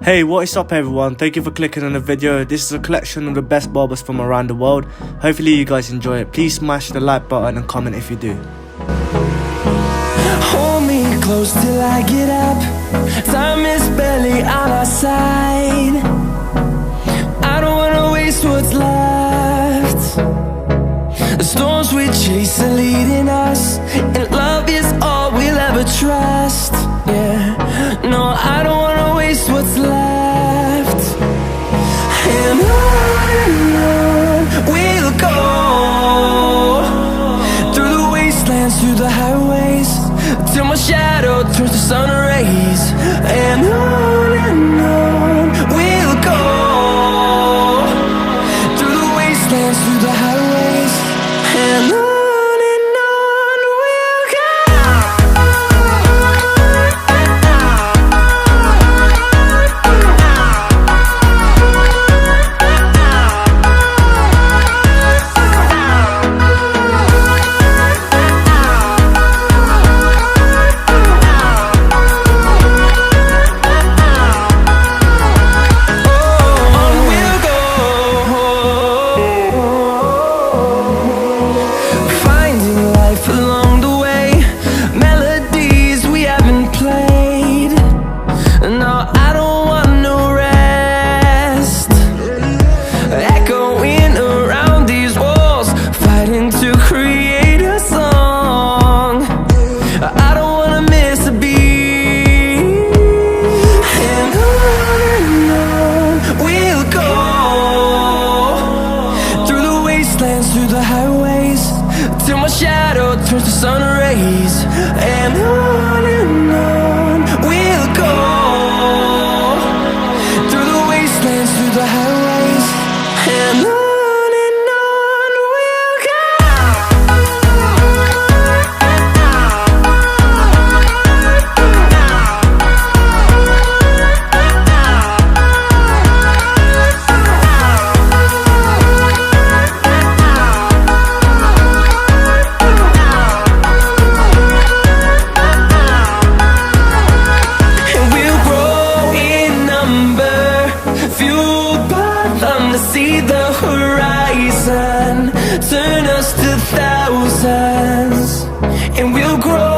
Hey, what is up everyone? Thank you for clicking on the video. This is a collection of the best barbers from around the world. Hopefully you guys enjoy it. Please smash the like button and comment if you do. Hold me close till I get up. Time is barely on our side. I don't wanna waste what's left. The storms we chase are leading us, and love is all we'll ever trust. Yeah, no, I don't wanna waste what's left. And on we'll go, through the wastelands, through the highways, till my shadow turns to sun rays. And on we'll go, through the wastelands, through the highways, and on. Through the highways, till my shadow turns to sun rays. And on we'll go, through the wastelands, through the highways, and on. See the horizon turn us to thousands, and we'll grow